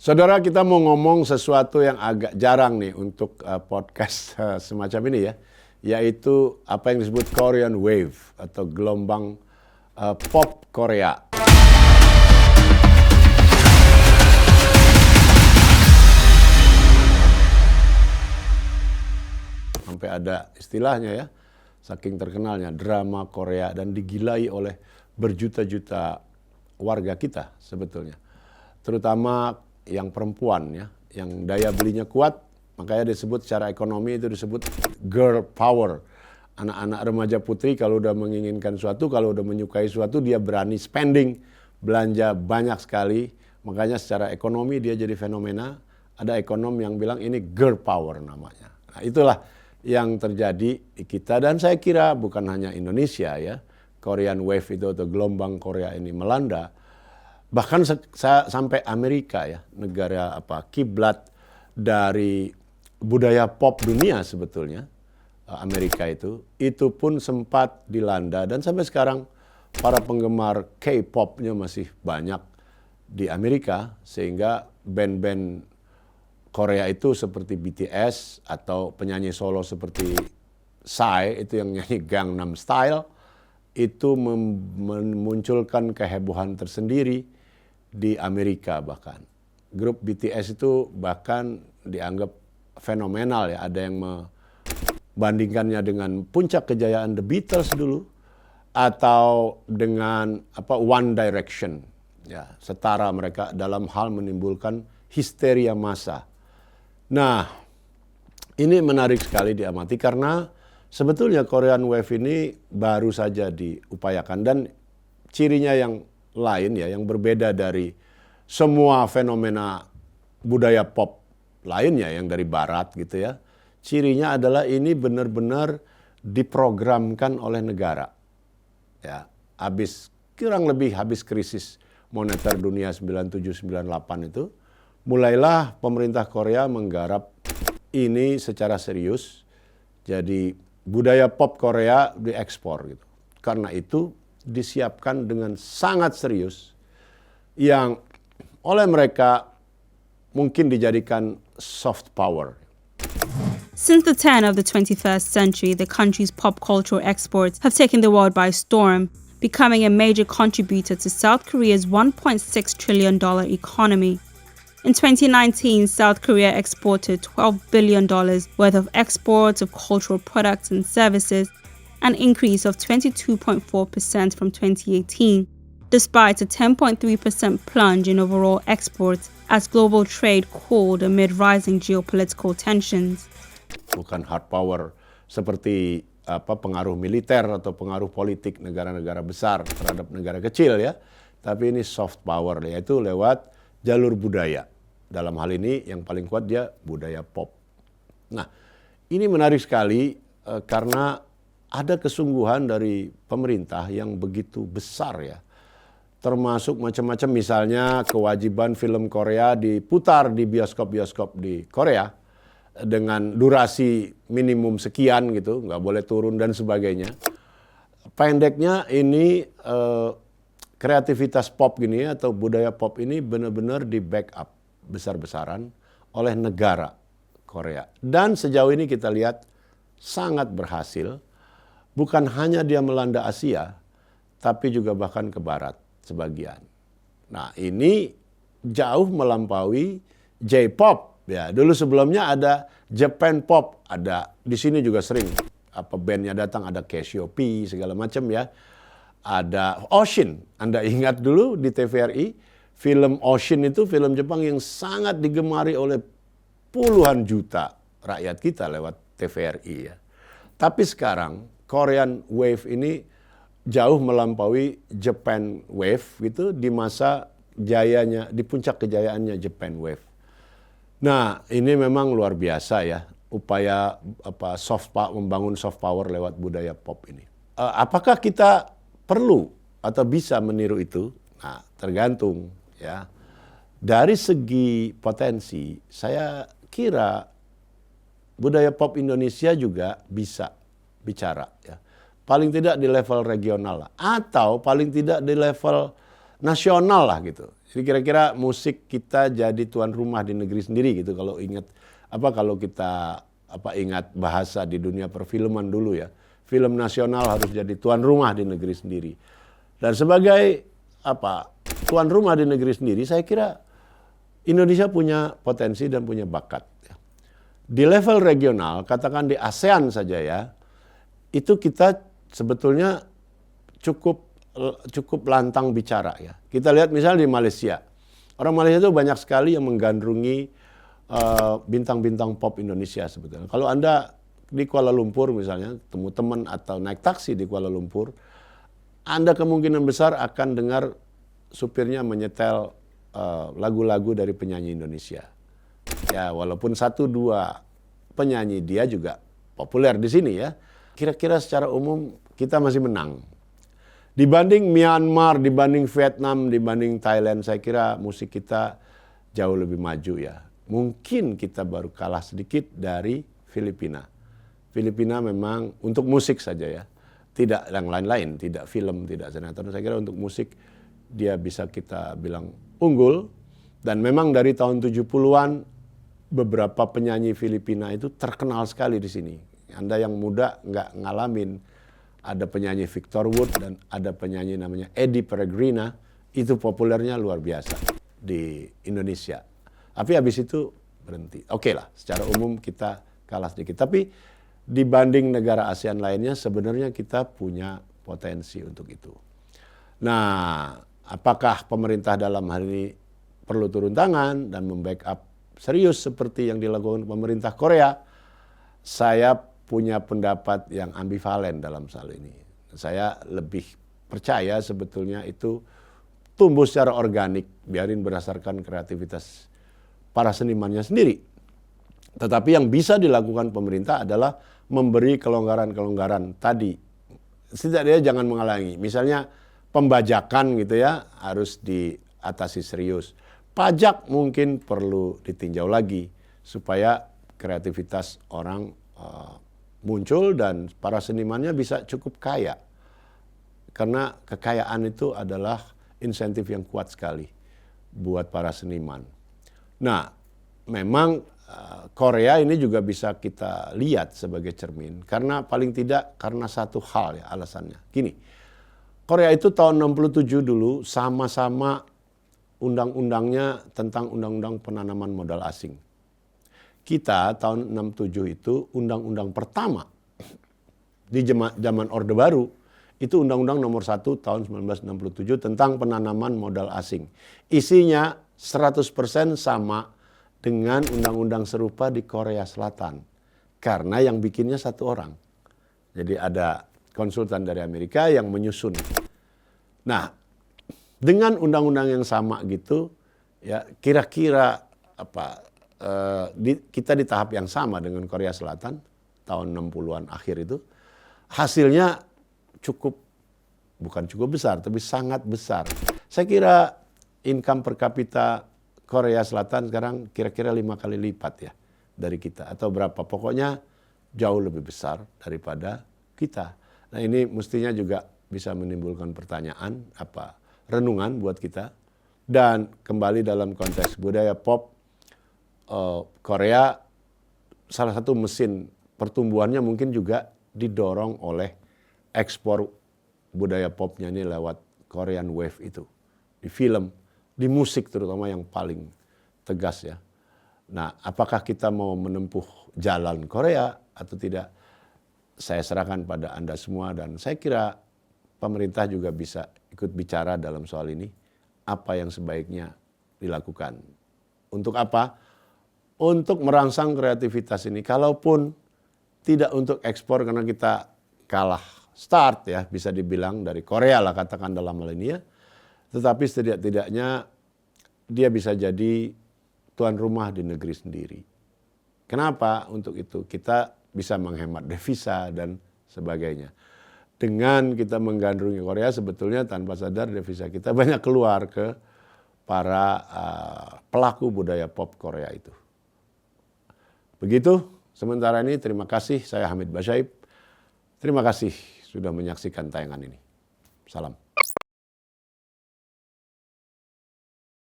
Saudara, kita mau ngomong sesuatu yang agak jarang nih untuk podcast semacam ini ya, yaitu apa yang disebut Korean Wave atau gelombang pop Korea. Sampai ada istilahnya ya, saking terkenalnya drama Korea dan digilai oleh berjuta-juta warga kita sebetulnya. Terutama yang perempuan ya, yang daya belinya kuat, makanya disebut secara ekonomi itu disebut girl power. Anak-anak remaja putri kalau udah menginginkan suatu, kalau udah menyukai suatu, dia berani spending, belanja banyak sekali. Makanya secara ekonomi dia jadi fenomena. Ada ekonom yang bilang ini girl power namanya. Nah, itulah yang terjadi di kita, dan saya kira bukan hanya Indonesia ya, Korean Wave itu atau gelombang Korea ini melanda. Bahkan sampai Amerika ya, negara kiblat dari budaya pop dunia sebetulnya, Amerika itu pun sempat dilanda, dan sampai sekarang para penggemar K-popnya masih banyak di Amerika, sehingga band-band Korea itu seperti BTS atau penyanyi solo seperti Psy itu yang nyanyi Gangnam Style itu memunculkan kehebohan tersendiri di Amerika. Bahkan grup BTS itu bahkan dianggap fenomenal ya, ada yang membandingkannya dengan puncak kejayaan The Beatles dulu atau dengan One Direction ya, setara mereka dalam hal menimbulkan histeria massa. Nah, ini menarik sekali diamati karena sebetulnya Korean Wave ini baru saja diupayakan, dan cirinya yang lain ya, yang berbeda dari semua fenomena budaya pop lainnya yang dari barat gitu ya. Cirinya adalah ini benar-benar diprogramkan oleh negara. Ya, kurang lebih habis krisis moneter dunia 97-98 itu, mulailah pemerintah Korea menggarap ini secara serius. Jadi budaya pop Korea diekspor gitu. Karena itu disiapkan dengan sangat serius yang oleh mereka mungkin dijadikan soft power. Since the turn of the 21st century, the country's pop cultural exports have taken the world by storm, becoming a major contributor to South Korea's $1.6 trillion economy. In 2019, South Korea exported $12 billion worth of exports of cultural products and services, an increase of 22.4% from 2018, despite a 10.3% plunge in overall exports as global trade cooled amid rising geopolitical tensions. Bukan hard power seperti pengaruh militer atau pengaruh politik negara-negara besar terhadap negara kecil ya, tapi ini soft power, yaitu lewat jalur budaya. Dalam hal ini yang paling kuat dia budaya pop. Nah, ini menarik sekali karena ada kesungguhan dari pemerintah yang begitu besar ya. Termasuk macam-macam, misalnya kewajiban film Korea diputar di bioskop-bioskop di Korea dengan durasi minimum sekian gitu, nggak boleh turun dan sebagainya. Pendeknya ini kreativitas pop gini atau budaya pop ini benar-benar di backup besar-besaran oleh negara Korea. Dan sejauh ini kita lihat sangat berhasil. Bukan hanya dia melanda Asia, tapi juga bahkan ke barat sebagian. Nah, ini jauh melampaui J-pop. Ya, dulu sebelumnya ada Japan Pop, ada di sini juga sering bandnya datang, ada Cassiope segala macam ya. Ada Ocean, Anda ingat dulu di TVRI, film Ocean itu film Jepang yang sangat digemari oleh puluhan juta rakyat kita lewat TVRI ya. Tapi sekarang Korean Wave ini jauh melampaui Japan Wave gitu di masa jayanya, di puncak kejayaannya Japan Wave. Nah, ini memang luar biasa ya, upaya membangun soft power lewat budaya pop ini. Apakah kita perlu atau bisa meniru itu? Nah, tergantung ya. Dari segi potensi, saya kira budaya pop Indonesia juga bisa bicara ya. Paling tidak di level regional lah. Atau paling tidak di level nasional lah gitu. Jadi kira-kira musik kita jadi tuan rumah di negeri sendiri gitu kalau kita ingat bahasa di dunia perfilman dulu ya. Film nasional harus jadi tuan rumah di negeri sendiri. Dan sebagai tuan rumah di negeri sendiri, saya kira Indonesia punya potensi dan punya bakat. Di level regional, katakan di ASEAN saja ya, itu kita sebetulnya cukup lantang bicara ya. Kita lihat misalnya di Malaysia. Orang Malaysia itu banyak sekali yang menggandrungi bintang-bintang pop Indonesia sebetulnya. Kalau Anda di Kuala Lumpur misalnya, temu teman atau naik taksi di Kuala Lumpur, Anda kemungkinan besar akan dengar supirnya menyetel lagu-lagu dari penyanyi Indonesia. Ya, walaupun 1-2 penyanyi dia juga populer di sini ya. Kira-kira secara umum kita masih menang. Dibanding Myanmar, dibanding Vietnam, dibanding Thailand, saya kira musik kita jauh lebih maju ya. Mungkin kita baru kalah sedikit dari Filipina. Filipina memang untuk musik saja ya. Tidak yang lain-lain, tidak film, tidak sinetron. Saya kira untuk musik dia bisa kita bilang unggul. Dan memang dari tahun 70-an beberapa penyanyi Filipina itu terkenal sekali di sini. Anda yang muda nggak ngalamin. Ada penyanyi Victor Wood dan ada penyanyi namanya Eddie Peregrina. Itu populernya luar biasa di Indonesia. Tapi habis itu berhenti. Oke lah, secara umum kita kalah sedikit. Tapi dibanding negara ASEAN lainnya sebenarnya kita punya potensi untuk itu. Nah, apakah pemerintah dalam hal ini perlu turun tangan dan membackup serius seperti yang dilakukan pemerintah Korea? Saya punya pendapat yang ambivalen dalam soal ini. Saya lebih percaya sebetulnya itu tumbuh secara organik, biarin berdasarkan kreativitas para senimannya sendiri. Tetapi yang bisa dilakukan pemerintah adalah memberi kelonggaran-kelonggaran tadi. Setidaknya jangan menghalangi. Misalnya pembajakan gitu ya harus diatasi serius. Pajak mungkin perlu ditinjau lagi supaya kreativitas orang muncul dan para senimannya bisa cukup kaya. Karena kekayaan itu adalah insentif yang kuat sekali buat para seniman. Nah, memang Korea ini juga bisa kita lihat sebagai cermin. Karena paling tidak karena satu hal ya alasannya. Gini, Korea itu tahun 67 dulu sama-sama undang-undangnya tentang undang-undang penanaman modal asing. Kita tahun 67 itu undang-undang pertama di zaman Orde Baru itu Undang-Undang Nomor 1 tahun 1967 tentang penanaman modal asing. Isinya 100% sama dengan undang-undang serupa di Korea Selatan. Karena yang bikinnya satu orang. Jadi ada konsultan dari Amerika yang menyusun. Nah, dengan undang-undang yang sama gitu ya kira-kira kita di tahap yang sama dengan Korea Selatan tahun 60-an akhir itu hasilnya bukan cukup besar tapi sangat besar. Saya kira income per kapita Korea Selatan sekarang kira-kira 5 kali lipat ya dari kita atau berapa, pokoknya jauh lebih besar daripada kita. Nah, ini mestinya juga bisa menimbulkan pertanyaan renungan buat kita. Dan kembali dalam konteks budaya pop, Korea salah satu mesin pertumbuhannya mungkin juga didorong oleh ekspor budaya popnya ini lewat Korean Wave itu. Di film, di musik terutama yang paling tegas ya. Nah, apakah kita mau menempuh jalan Korea atau tidak? Saya serahkan pada Anda semua dan saya kira pemerintah juga bisa ikut bicara dalam soal ini. Apa yang sebaiknya dilakukan. Untuk apa? Untuk merangsang kreativitas ini. Kalaupun tidak untuk ekspor karena kita kalah start ya, bisa dibilang dari Korea lah katakan dalam hal ini ya. Tetapi setidak-tidaknya dia bisa jadi tuan rumah di negeri sendiri. Kenapa? Untuk itu kita bisa menghemat devisa dan sebagainya. Dengan kita menggandrungi Korea sebetulnya tanpa sadar devisa kita banyak keluar ke para pelaku budaya pop Korea itu. Begitu sementara ini, terima kasih. Saya Hamid Basyaib. Terima kasih sudah menyaksikan tayangan ini. Salam.